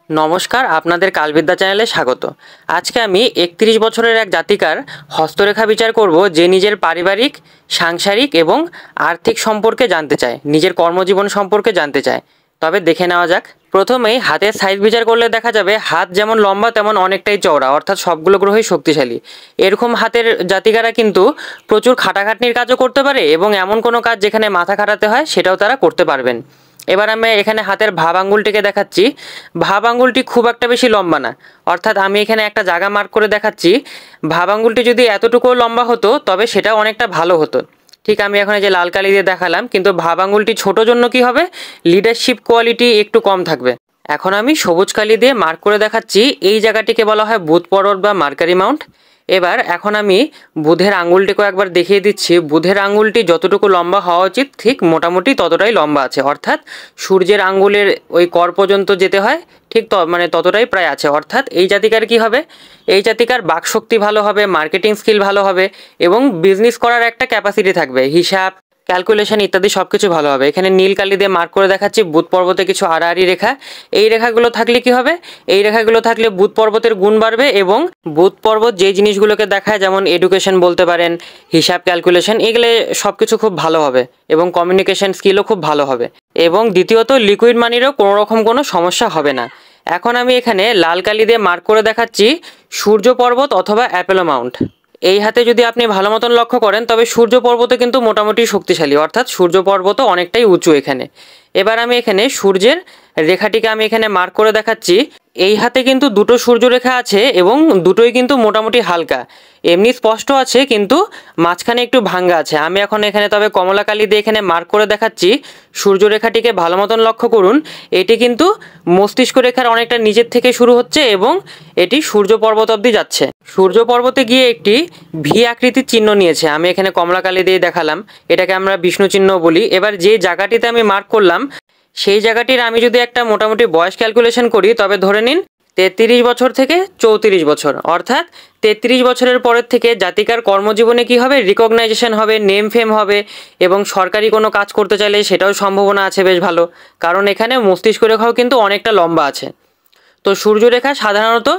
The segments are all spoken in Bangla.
নমস্কার, আপনাদের কালবিদ্যা চ্যানেলে স্বাগত। আজকে আমি ৩১ বছরের এক জাতিকার হস্তরেখা বিচার করব, যে নিজের পারিবারিক, সাংসারিক এবং আর্থিক সম্পর্কে জানতে চায়, নিজের কর্মজীবন সম্পর্কে জানতে চায়। তবে দেখে নেওয়া যাক। প্রথমেই হাতের সাইজ বিচার করলে দেখা যাবে হাত যেমন লম্বা তেমন অনেকটাই চওড়া, অর্থাৎ সবগুলো গ্রহই শক্তিশালী। এরকম হাতের জাতিকারা কিন্তু প্রচুর খাটাখাটনির কাজও করতে পারে এবং এমন কোনো কাজ যেখানে মাথা খাটাতে হয় সেটাও তারা করতে পারবেন। এবার আমি এখানে হাতের ভাব আঙ্গুলটিকে দেখাচ্ছি। ভাব আঙ্গুলটি খুব একটা বেশি লম্বা না, অর্থাৎ আমি এখানে একটা জায়গা মার্ক করে দেখাচ্ছি। ভাব আঙ্গুলটি যদি এতটুকুও লম্বা হতো তবে সেটা অনেকটা ভালো হতো। ঠিক আমি এখন এই যে লাল কালি দিয়ে দেখালাম, কিন্তু ভাব আঙ্গুলটি ছোটো জন্য কি হবে, লিডারশিপ কোয়ালিটি একটু কম থাকবে। এখন আমি সবুজ কালি দিয়ে মার্ক করে দেখাচ্ছি। এই জায়গাটিকে বলা হয় বুধ পর্বত বা মার্কারি মাউন্ট। এবার এখন আমি বুধের আঙুলটিকেও একবার দেখিয়ে দিচ্ছি। বুধের আঙুলটি যতটুকু লম্বা হওয়া উচিত ঠিক মোটামুটি ততটাই লম্বা আছে, অর্থাৎ সূর্যের আঙুলের ওই কর পর্যন্ত যেতে হয় ঠিক ততটাই প্রায় আছে। অর্থাৎ এই জাতিকার কি হবে, এই জাতিকার বাকশক্তি ভালো হবে, মার্কেটিং স্কিল ভালো হবে এবং বিজনেস করার একটা ক্যাপাসিটি থাকবে, হিসাব, ক্যালকুলেশন ইত্যাদি সব কিছু ভালো হবে। এখানে নীল কালি দিয়ে মার্ক করে দেখাচ্ছি বুধ পর্বতে কিছু আড়াআড়ি রেখা। এই রেখাগুলো থাকলে কি হবে, এই রেখাগুলো থাকলে বুধ পর্বতের গুণ বাড়বে এবং বুধ পর্বত যে জিনিসগুলোকে দেখায়, যেমন এডুকেশন বলতে পারেন, হিসাব, ক্যালকুলেশন, এগুলো সব কিছু খুব ভালো হবে এবং কমিউনিকেশন স্কিলও খুব ভালো হবে। এবং দ্বিতীয়ত লিকুইড মানিরও কোনো রকম কোনো সমস্যা হবে না। এখন আমি এখানে লাল কালি দিয়ে মার্ক করে দেখাচ্ছি সূর্য পর্বত অথবা অ্যাপোলো মাউন্ট। এই হাতে যদি আপনি ভালো মতন লক্ষ্য করেন তবে সূর্য পর্বত কিন্তু মোটামুটি শক্তিশালী, অর্থাৎ সূর্য পর্বত অনেকটাই উঁচু এখানে। এবার আমি এখানে সূর্যের রেখাটিকে আমি এখানে মার্ক করে দেখাচ্ছি। এই হাতে কিন্তু দুটো সূর্য রেখা আছে এবং দুটোই কিন্তু মোটামুটি হালকা, এমনি স্পষ্ট আছে কিন্তু মাঝখানে একটু ভাঙ্গা আছে। আমি এখন এখানে তবে কমলা কালি দিয়ে এখানে মার্ক করে দেখাচ্ছি। সূর্য রেখাটিকে ভালো মতন লক্ষ্য করুন, এটি কিন্তু মস্তিষ্ক রেখার অনেকটা নিচের থেকে শুরু হচ্ছে এবং এটি সূর্য পর্বত অবধি যাচ্ছে। সূর্য পর্বতে গিয়ে একটি ভি আকৃতির চিহ্ন নিয়েছে, আমি এখানে কমলা কালি দিয়ে দেখালাম, এটাকে আমরা বিষ্ণু চিহ্ন বলি। এবার যে জায়গাটিতে আমি মার্ক করলাম সেই জায়গাটির আমি যদি একটা মোটামুটি বয়স ক্যালকুলেশন করি তবে ধরে নিন 33 বছর থেকে 34 বছর, অর্থাৎ 33 বছরের পরের থেকে জাতিকার কর্মজীবনে কি হবে, রিকগনাইজেশন হবে, নেম ফেম হবে এবং সরকারি কোনো কাজ করতে চাইলে সেটাও সম্ভাবনা আছে বেশ ভালো, কারণ এখানে মস্তিষ্ক রেখাও কিন্তু অনেকটা লম্বা আছে। তো সূর্যরেখা সাধারণত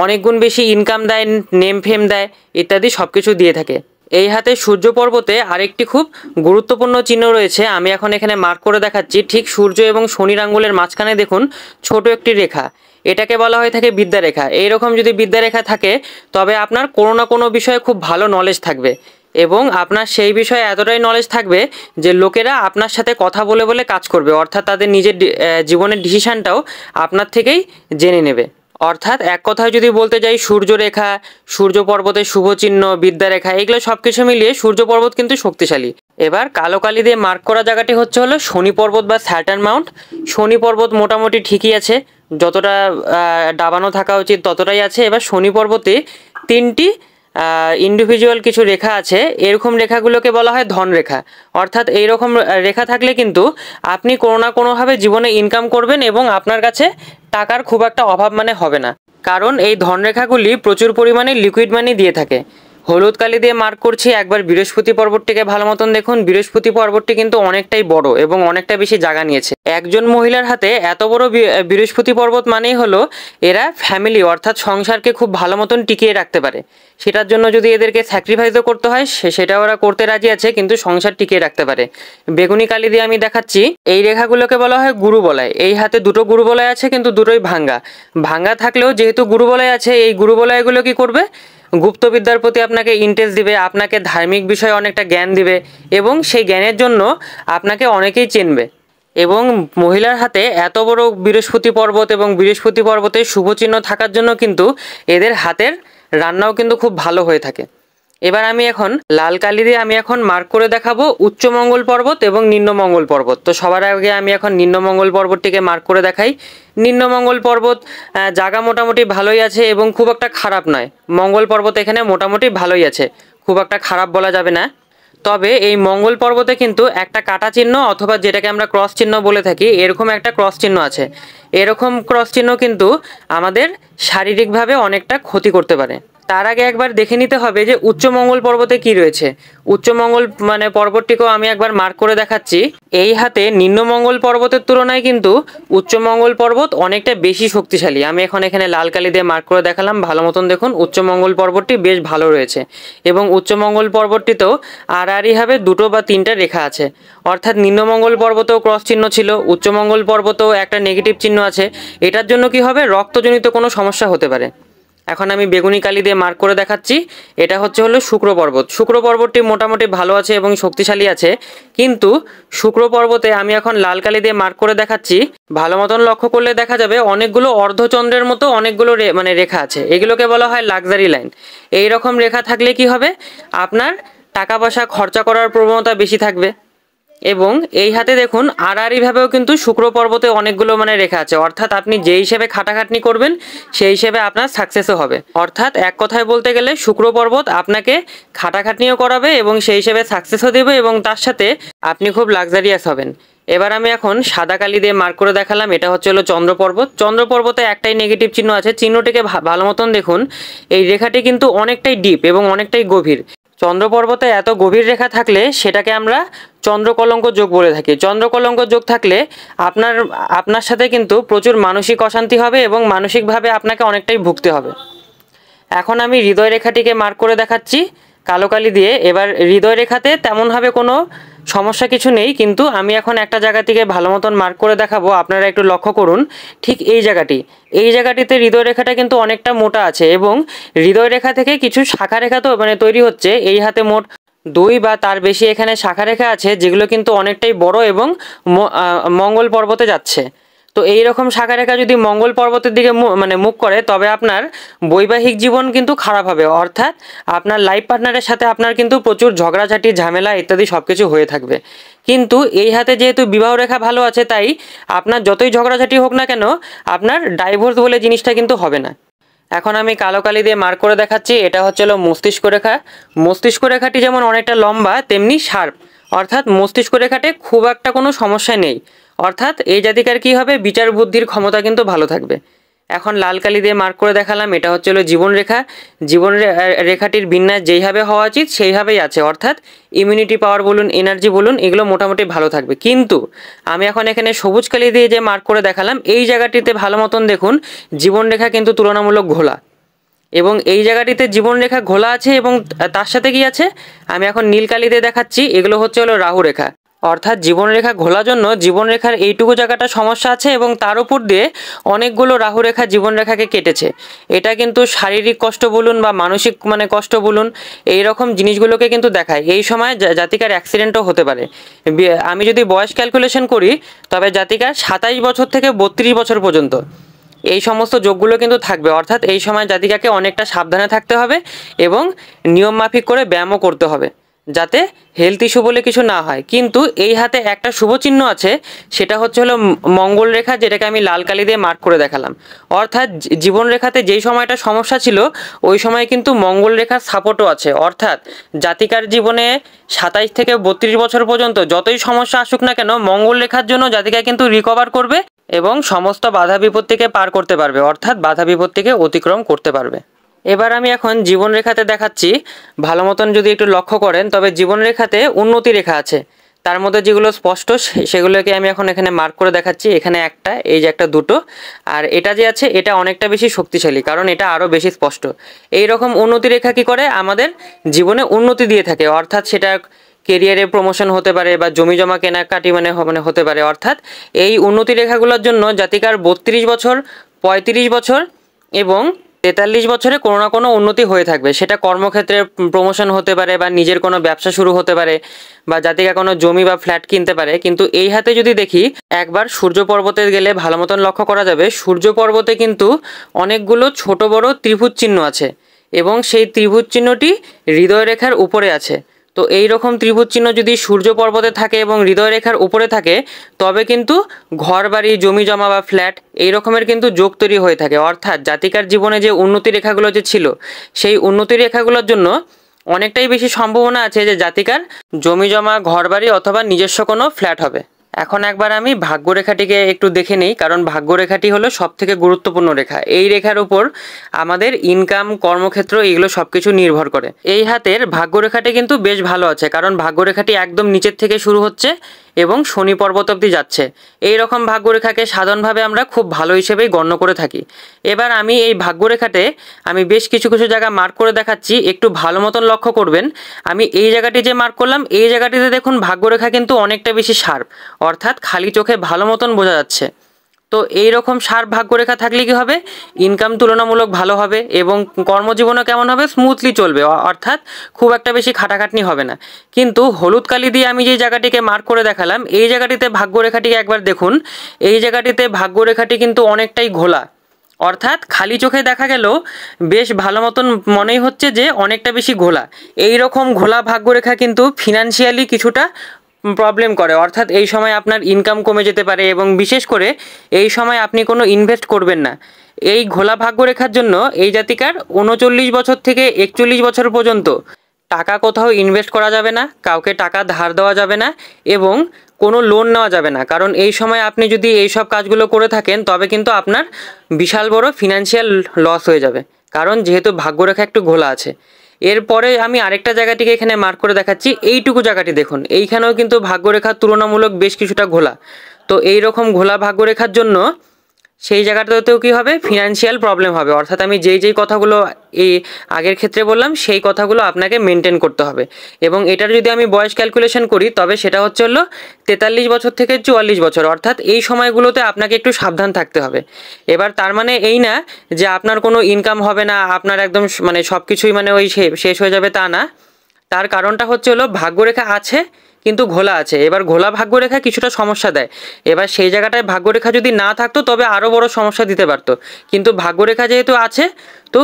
অনেক গুণ বেশি ইনকাম দেয়, নেম ফেম দেয় ইত্যাদি সব কিছু দিয়ে থাকে। এই হাতে সূর্য পর্বতে আরেকটি খুব গুরুত্বপূর্ণ চিহ্ন রয়েছে, আমি এখন এখানে মার্ক করে দেখাচ্ছি। ঠিক সূর্য এবং শনির আঙ্গুলের মাঝখানে দেখুন ছোট একটি রেখা, এটাকে বলা হয়ে থাকে বিদ্যারেখা। এইরকম যদি বিদ্যারেখা থাকে তবে আপনার কোনো না কোনো বিষয়ে খুব ভালো নলেজ থাকবে এবং আপনার সেই বিষয়ে এতটাই নলেজ থাকবে যে লোকেরা আপনার সাথে কথা বলে বলে কাজ করবে, অর্থাৎ তাদের নিজের জীবনের ডিসিশানটাও আপনার থেকেই জেনে নেবে। অর্থাৎ এক কথায় যদি বলতে যাই, সূর্যরেখা, সূর্য পর্বতের শুভচিহ্ন, বিদ্যারেখা, এগুলো সব কিছু মিলিয়ে সূর্য পর্বত কিন্তু শক্তিশালী। এবার কালো কালি দিয়ে মার্ক করা জায়গাটি হলো শনি পর্বত বা স্যাটার্ন মাউন্ট। শনি পর্বত মোটামুটি ঠিকই আছে, যতটা দাবানো থাকা উচিত ততটাই আছে। এবার শনি পর্বতে তিনটি ইন্ডিভিজুয়াল কিছু রেখা আছে, এরকম রেখাগুলোকে বলা হয় ধনরেখা। অর্থাৎ এইরকম রেখা থাকলে কিন্তু আপনি কোনো না কোনোভাবে জীবনে ইনকাম করবেন এবং আপনার কাছে টাকার খুব একটা অভাব হবে না, কারণ এই ধনরেখাগুলি প্রচুর পরিমাণে লিকুইড মানি দিয়ে থাকে। হলুদ কালি দিয়ে মার্ক করছি। একবার বৃহস্পতি পর্বতটিকে ভালো মতন দেখুন, বৃহস্পতি পর্বতটি কিন্তু অনেকটাই বড় এবং অনেকটা বেশি জায়গা নিয়েছে। একজন মহিলার হাতে এত বড় বৃহস্পতি পর্বত মানেই হলো এরা ফ্যামিলি অর্থাৎ সংসারকে খুব ভালো মতন টিকিয়ে রাখতে পারে। সেটার জন্য যদি এদেরকে স্যাক্রিফাইসও করতে হয় সেটা ওরা করতে রাজি আছে, কিন্তু সংসার টিকিয়ে রাখতে পারে। বেগুনি কালি দিয়ে আমি দেখাচ্ছি। এই রেখাগুলোকে বলা হয় গুরুবলয়। এই হাতে দুটো গুরুবলয় আছে কিন্তু দুটোই ভাঙ্গা। ভাঙ্গা থাকলেও যেহেতু গুরুবলয় আছে, এই গুরুবলয়গুলো কি করবে, গুপ্তবিদ্যার প্রতি আপনাকে ইন্টারেস্ট দিবে, আপনাকে ধার্মিক বিষয়ে অনেকটা জ্ঞান দিবে এবং সেই জ্ঞানের জন্য আপনাকে অনেকেই চিনবে। এবং মহিলার হাতে এত বড় বৃহস্পতি পর্বত এবং বৃহস্পতি পর্বতের শুভচিহ্ন থাকার জন্য কিন্তু এদের হাতের রান্নাও কিন্তু খুব ভালো হয়ে থাকে। এবার আমি এখন লাল কালি দিয়ে আমি এখন মার্ক করে দেখাবো উচ্চমঙ্গল পর্বত এবং নিম্নমঙ্গল পর্বত। তো সবার আগে আমি এখন নিম্নমঙ্গল পর্বতটিকে মার্ক করে দেখাই। নিম্নমঙ্গল পর্বত জায়গা মোটামুটি ভালোই আছে এবং খুব একটা খারাপ নয়। মঙ্গল পর্বত এখানে মোটামুটি ভালোই আছে, খুব একটা খারাপ বলা যাবে না। তবে এই মঙ্গল পর্বতে কিন্তু একটা কাটা চিহ্ন অথবা যেটাকে আমরা ক্রস চিহ্ন বলে থাকি, এরকম একটা ক্রস চিহ্ন আছে। এরকম ক্রস চিহ্ন কিন্তু আমাদের শারীরিকভাবে অনেকটা ক্ষতি করতে পারে। তার আগে একবার দেখে নিতে হবে যে উচ্চ মঙ্গল পর্বতে কি রয়েছে। উচ্চ মঙ্গল পর্বতটিকেও আমি একবার মার্ক করে দেখাচ্ছি। এই হাতে নিম্ন মঙ্গল পর্বতের তুলনায় কিন্তু উচ্চ মঙ্গল পর্বত অনেকটা বেশি শক্তিশালী। আমি এখন এখানে লাল কালি দিয়ে মার্ক করে দেখালাম, ভালো মতন দেখুন উচ্চ মঙ্গল পর্বতটি বেশ ভালো রয়েছে এবং উচ্চ মঙ্গল পর্বতটিতেও আড়াআড়িভাবে 2 বা 3টা রেখা আছে। অর্থাৎ নিম্ন মঙ্গল পর্বতেও ক্রস চিহ্ন ছিল, উচ্চ মঙ্গল পর্বতেও একটা নেগেটিভ চিহ্ন আছে। এটার জন্য কি হবে, রক্তজনিত কোনো সমস্যা হতে পারে। এখন আমি বেগুনি কালি দিয়ে মার্ক করে দেখাচ্ছি। এটা হলো শুক্র পর্বত। শুক্র পর্বতটি মোটামুটি ভালো আছে এবং শক্তিশালী আছে, কিন্তু শুক্র পর্বতে আমি এখন লাল কালি দিয়ে মার্ক করে দেখাচ্ছি। ভালো মতন লক্ষ্য করলে দেখা যাবে অনেকগুলো অর্ধচন্দ্রের মতো অনেকগুলো রেখা আছে। এগুলোকে বলা হয় লাক্সারি লাইন। এই রকম রেখা থাকলে কি হবে, আপনার টাকা পয়সা খরচা করার প্রবণতা বেশি থাকবে। এবং এই হাতে দেখুন আড়াআড়িভাবেও কিন্তু শুক্র পর্বতে অনেকগুলো রেখা আছে। অর্থাৎ আপনি যে হিসেবে খাটাখাটনি করবেন সেই হিসেবে আপনার সাকসেসও হবে। অর্থাৎ এক কথায় বলতে গেলে শুক্র পর্বত আপনাকে খাটাখাটনিও করাবে এবং সেই হিসেবে সাকসেসও দেবে এবং তার সাথে আপনি খুব লাক্সারিয়াস হবেন। এবার আমি এখন সাদা কালি দিয়ে মার্ক করে দেখালাম। এটা হলো চন্দ্র পর্বত। চন্দ্র পর্বতে একটাই নেগেটিভ চিহ্ন আছে। চিহ্নটিকে ভালো মতন দেখুন। এই রেখাটি কিন্তু অনেকটাই ডিপ এবং অনেকটাই গভীর। চন্দ্র পর্বতে এত গভীর রেখা থাকলে সেটাকে আমরা চন্দ্রকলঙ্ক যোগ বলে থাকি। চন্দ্রকলঙ্ক যোগ থাকলে আপনার সাথে কিন্তু প্রচুর মানসিক অশান্তি হবে এবং মানসিকভাবে আপনাকে অনেকটাই ভুগতে হবে। এখন আমি হৃদয় রেখাটিকে মার্ক করে দেখাচ্ছি কালো কালি দিয়ে। এবার হৃদয় রেখাতে তেমনভাবে কোনো সমস্যা কিছু নেই, কিন্তু আমি এখন একটা জায়গা থেকে ভালো মতন মার্ক করে দেখাবো। আপনারা একটু লক্ষ্য করুন, ঠিক এই জায়গাটিতে হৃদয় রেখাটা কিন্তু অনেকটা মোটা আছে এবং হৃদয় রেখা থেকে কিছু শাখা রেখা তো তৈরি হচ্ছে। এই হাতে মোট 2 বা তার বেশি এখানে শাখা রেখা আছে, যেগুলো কিন্তু অনেকটাই বড় এবং মঙ্গল পর্বতে যাচ্ছে। তো এই রকম শাখা রেখা যদি মঙ্গল পর্বতের দিকে মুখ করে, তবে আপনার বৈবাহিক জীবন কিন্তু খারাপ হবে। অর্থাৎ আপনার লাইফ পার্টনারের সাথে আপনার কিন্তু প্রচুর ঝগড়াঝাটি, ঝামেলা ইত্যাদি সব কিছু হয়ে থাকবে। কিন্তু এই হাতে যেহেতু বিবাহ রেখা ভালো আছে, তাই আপনার যতই ঝগড়াঝাটি হোক না কেন, আপনার ডাইভোর্স বলে জিনিসটা কিন্তু হবে না। এখন আমি কালো কালি দিয়ে মার্ক করে দেখাচ্ছি। এটা হলো মস্তিষ্ক রেখা। মস্তিষ্ক রেখাটি যেমন অনেকটা লম্বা, তেমনি শার্প। অর্থাৎ মস্তিষ্ক রেখাতে খুব একটা কোনো সমস্যা নেই। অর্থাৎ এই জাতিকার কি হবে, বিচার বুদ্ধির ক্ষমতা কিন্তু ভালো থাকবে। এখন লাল কালি দিয়ে মার্ক করে দেখালাম। এটা হলো জীবন রেখা। জীবন রেখাটির বিন্যাস যেইভাবে হওয়া উচিত সেইভাবেই আছে। অর্থাৎ ইমিউনিটি পাওয়ার বলুন, এনার্জি বলুন, এগুলো মোটামুটি ভালো থাকবে। কিন্তু আমি এখন এখানে সবুজ কালি দিয়ে যে মার্ক করে দেখালাম, এই জায়গাটিতে ভালো মতন দেখুন জীবন রেখা কিন্তু তুলনামূলক ঘোলা। এবং এই জায়গাটিতে জীবন রেখা ঘোলা আছে এবং তার সাথে কি আছে, আমি এখন নীল কালি দিয়ে দেখাচ্ছি। এগুলো হলো রাহু রেখা। অর্থাৎ জীবন রেখা ঘোলার জন্য জীবন রেখার এইটুকু জায়গাটা সমস্যা আছে এবং তার উপর দিয়ে অনেকগুলো রাহু রেখা জীবন রেখাকে কেটেছে। এটা কিন্তু শারীরিক কষ্ট বলুন বা মানসিক কষ্ট বলুন, এই রকম জিনিসগুলোকে কিন্তু দেখায়। এই সময় জাতিকার অ্যাক্সিডেন্টও হতে পারে। আমি যদি বয়স ক্যালকুলেশন করি, তবে জাতিকার 27 বছর থেকে 32 বছর পর্যন্ত এই সমস্ত যোগগুলো কিন্তু থাকবে। অর্থাৎ এই সময় জাতিকাকে অনেকটা সাবধানে থাকতে হবে এবং নিয়মমাফিক করে ব্যায়ামও করতে হবে, যাতে হেলথ ইস্যু বলে কিছু না হয়। কিন্তু এই হাতে একটা শুভ চিহ্ন আছে, সেটা হলো মঙ্গল রেখা, যেটাকে আমি লাল কালি দিয়ে মার্ক করে দেখালাম। অর্থাৎ জীবন রেখাতে যেই সময়টা সমস্যা ছিল, ওই সময় কিন্তু মঙ্গল রেখার সাপোর্টও আছে। অর্থাৎ জাতিকার জীবনে 27 থেকে 32 বছর পর্যন্ত যতই সমস্যা আসুক না কেন, মঙ্গল রেখার জন্য জাতিকা কিন্তু রিকভার করবে এবং সমস্ত বাধা বিপত্তিকে পার করতে পারবে। অর্থাৎ বাধা বিপত্তিকে অতিক্রম করতে পারবে। এবার আমি এখন জীবন রেখাতে দেখাচ্ছি। ভালো মতন যদি একটু লক্ষ্য করেন, তবে জীবন রেখাতে উন্নতি রেখা আছে। তার মধ্যে যেগুলো স্পষ্ট সেগুলোকে আমি এখন এখানে মার্ক করে দেখাচ্ছি। এখানে একটা, এই যে একটা, দুটো, আর এটা যে আছে এটা অনেকটা বেশি শক্তিশালী, কারণ এটা আরও বেশি স্পষ্ট। এই রকম উন্নতি রেখা কী করে, আমাদের জীবনে উন্নতি দিয়ে থাকে। অর্থাৎ সেটা কেরিয়ারে প্রমোশন হতে পারে বা জমি জমা কেনাকাটি হতে পারে। অর্থাৎ এই উন্নতি রেখাগুলোর জন্য জাতিকার 32 বছর, 35 বছর এবং 43 বছরে কোনো না কোনো উন্নতি হয়ে থাকবে। সেটা কর্মক্ষেত্রে প্রমোশন হতে পারে বা নিজের কোনো ব্যবসা শুরু হতে পারে বা জাতিকা কোনো জমি বা ফ্ল্যাট কিনতে পারে। কিন্তু এই হাতে যদি দেখি, একবার সূর্য পর্বতে গেলে ভালো মতন লক্ষ্য করা যাবে, সূর্য পর্বতে কিন্তু অনেকগুলো ছোট বড় ত্রিভুজ চিহ্ন আছে এবং সেই ত্রিভুজ চিহ্নটি হৃদয় রেখার উপরে আছে। তো এই রকম ত্রিভুজ চিহ্ন যদি সূর্য পর্বতে থাকে এবং হৃদয় রেখার উপরে থাকে, তবে কিন্তু ঘর বাড়ি, জমি জমা বা ফ্ল্যাট এই রকমের কিন্তু যোগ তৈরি হয়ে থাকে। অর্থাৎ জাতিকার জীবনে যে উন্নতি রেখাগুলো যে ছিল, সেই উন্নতি রেখাগুলোর জন্য অনেকটাই বেশি সম্ভাবনা আছে যে জাতিকার জমি জমা, ঘর বাড়ি অথবা নিজস্ব কোনো ফ্ল্যাট হবে। এখন একবার আমি ভাগ্যরেখাটিকে একটু দেখে নেই, কারণ ভাগ্যরেখাটি হলো সবথেকে গুরুত্বপূর্ণ রেখা। এই রেখার উপর আমাদের ইনকাম, কর্মক্ষেত্র এগুলো সব কিছু নির্ভর করে। এই হাতের ভাগ্যরেখাটি কিন্তু বেশ ভালো আছে, কারণ ভাগ্যরেখাটি একদম নিচের থেকে শুরু হচ্ছে এবং শনি পর্বত অবধি যাচ্ছে। এই রকম ভাগ্যরেখাকে সাধারণভাবে আমরা খুব ভালো হিসেবেই গণ্য করে থাকি। এবার আমি এই ভাগ্যরেখাতে আমি বেশ কিছু কিছু জায়গা মার্ক করে দেখাচ্ছি, একটু ভালো মতন লক্ষ্য করবেন। আমি এই জায়গাটি যে মার্ক করলাম, এই জায়গাটিতে দেখুন ভাগ্যরেখা কিন্তু অনেকটা বেশি শার্প, অর্থাৎ খালি চোখে ভালো মতন বোঝা যাচ্ছে। তো এই রকম শার্প ভাগ্যরেখা থাকলে কি হবে, ইনকাম তুলনামূলক ভালো হবে এবং কর্মজীবনও কেমন হবে, স্মুথলি চলবে, অর্থাৎ খুব একটা বেশি খাটাখাটনি হবে না। কিন্তু হলুদ কালি দিয়ে আমি যে জায়গাটিকে মার্ক করে দেখালাম, এই জায়গাটিতে ভাগ্যরেখাটিকে একবার দেখুন। এই জায়গাটিতে ভাগ্যরেখাটি কিন্তু অনেকটাই ঘোলা, অর্থাৎ খালি চোখে দেখা গেল বেশ ভালো মতন মনেই হচ্ছে যে অনেকটা বেশি ঘোলা। এই রকম ঘোলা ভাগ্যরেখা কিন্তু ফিনান্সিয়ালি কিছুটা প্রবলেম করে, অর্থাৎ এই সময় আপনার ইনকাম কমে যেতে পারে এবং বিশেষ করে এই সময় আপনি কোনো ইনভেস্ট করবেন না। এই ঘোলা ভাগ্যরেখার জন্য এই জাতিকার 39 বছর থেকে 41 বছর পর্যন্ত টাকা কোথাও ইনভেস্ট করা যাবে না, কাউকে টাকা ধার দেওয়া যাবে না এবং কোনো লোন নেওয়া যাবে না। কারণ এই সময় আপনি যদি এই সব কাজগুলো করে থাকেন তবে কিন্তু আপনার বিশাল বড় ফিনান্সিয়াল লস হয়ে যাবে, কারণ যেহেতু ভাগ্যরেখা একটু ঘোলা আছে। এরপরে আমি আরেকটা জায়গাটিকে এখানে মার্ক করে দেখাচ্ছি, এইটুকু জায়গাটি দেখুন, এইখানেও কিন্তু ভাগ্যরেখার তুলনামূলক বেশ কিছুটা ঘোলা। তো এই রকম ঘোলা ভাগ্যরেখার জন্য সেই জায়গাটাতেও কী হবে, ফিনান্সিয়াল প্রবলেম হবে। অর্থাৎ আমি যেই কথাগুলো এই আগের ক্ষেত্রে বললাম সেই কথাগুলো আপনাকে মেনটেন করতে হবে। এবং এটার যদি আমি বয়স ক্যালকুলেশন করি তবে সেটা হচ্ছে 43 বছর থেকে 44 বছর, অর্থাৎ এই সময়গুলোতে আপনাকে একটু সাবধান থাকতে হবে। এবার তার মানে এই না যে আপনার কোনো ইনকাম হবে না, আপনার একদম মানে সব কিছুই মানে ওই শেষ হয়ে যাবে, তা না। তার কারণটা হচ্ছে ভাগ্যরেখা আছে কিন্তু ঘোলা আছে। এবার ঘোলা ভাগ্যরেখা কিছুটা সমস্যা দেয়। এবার সেই জায়গাটায় ভাগ্যরেখা যদি না থাকতো তবে আরও বড় সমস্যা দিতে পারতো, কিন্তু ভাগ্যরেখা যেহেতু আছে তো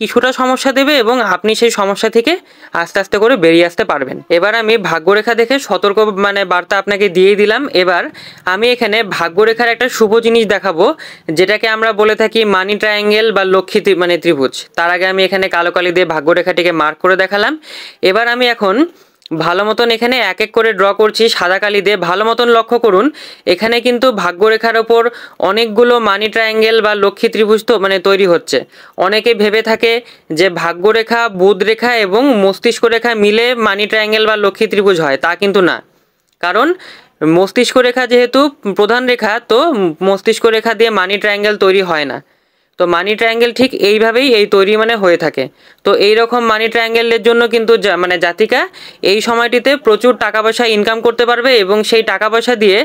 কিছুটা সমস্যা দেবে এবং আপনি সেই সমস্যা থেকে আস্তে আস্তে করে বেরিয়ে আসতে পারবেন। এবার আমি ভাগ্যরেখা দেখে সতর্ক মানে বার্তা আপনাকে দিয়ে দিলাম। এবার আমি এখানে ভাগ্যরেখার একটা শুভ জিনিস দেখাবো, যেটাকে আমরা বলে থাকি মানি ট্রায়াঙ্গেল বা লক্ষ্মী মানে ত্রিভুজ। তার আগে আমি এখানে কালো কালি দিয়ে ভাগ্যরেখাটিকে মার্ক করে দেখালাম। এবার আমি এখন ভালো মতন এখানে এক এক করে ড্র করছি সাদা কালি দিয়ে। ভালো মতন লক্ষ্য করুন, এখানে কিন্তু ভাগ্যরেখার ওপর অনেকগুলো মানি ট্রায়াঙ্গেল বা লক্ষ্মী ত্রিভুজ তো মানে তৈরি হচ্ছে। অনেকে ভেবে থাকে যে ভাগ্যরেখা, বুধ রেখা এবং মস্তিষ্ক রেখা মিলে মানি ট্রায়াঙ্গেল বা লক্ষ্মী ত্রিভুজ হয়, তা কিন্তু না। কারণ মস্তিষ্ক রেখা যেহেতু প্রধান রেখা, তো মস্তিষ্ক রেখা দিয়ে মানি ট্রায়াঙ্গেল তৈরি হয় না। তো মানি ট্রায়াঙ্গেল ঠিক এইভাবেই এই তৈরি মানে হয়ে থাকে। তো এই রকম মানি ট্রায়াঙ্গেলের জন্য কিন্তু মানে জাতিকা এই সময়টিতে প্রচুর টাকা পয়সা ইনকাম করতে পারবে এবং সেই টাকা পয়সা দিয়ে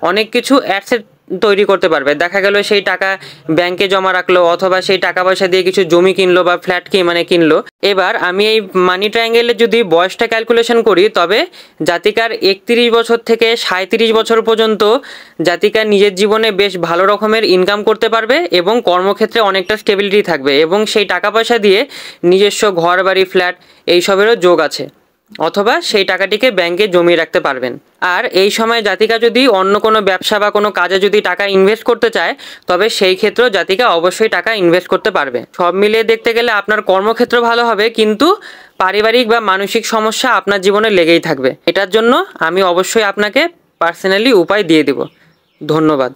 অনেক কিছু অ্যাসেট তৈরি করতে পারবে। দেখা গেল সেই টাকা ব্যাংকে জমা রাখলো অথবা সেই টাকা পয়সা দিয়ে কিছু জমি কিনলো বা ফ্ল্যাট কিনলো। এবার আমি এই মানি ট্রায়াঙ্গেলের যদি বয়সটা ক্যালকুলেশন করি তবে জাতিকার 31 বছর থেকে 37 বছর পর্যন্ত জাতিকা নিজের জীবনে বেশ ভালো রকমের ইনকাম করতে পারবে এবং কর্মক্ষেত্রে অনেকটা স্টেবিলিটি থাকবে এবং সেই টাকা পয়সা দিয়ে নিজস্ব ঘর, বাড়ি, ফ্ল্যাট এইসবেরও যোগ আছে, অথবা সেই টাকাটিকে ব্যাংকে জমিয়ে রাখতে পারবেন। আর এই সময় জাতিকা যদি অন্য কোনো ব্যবসা বা কোনো কাজে যদি টাকা ইনভেস্ট করতে চায় তবে সেই ক্ষেত্রেও জাতিকা অবশ্যই টাকা ইনভেস্ট করতে পারবে। সব মিলিয়ে দেখতে গেলে আপনার কর্মক্ষেত্র ভালো হবে, কিন্তু পারিবারিক বা মানসিক সমস্যা আপনার জীবনে লেগেই থাকবে। এটার জন্য আমি অবশ্যই আপনাকে পার্সোনালি উপায় দিয়ে দেব। ধন্যবাদ।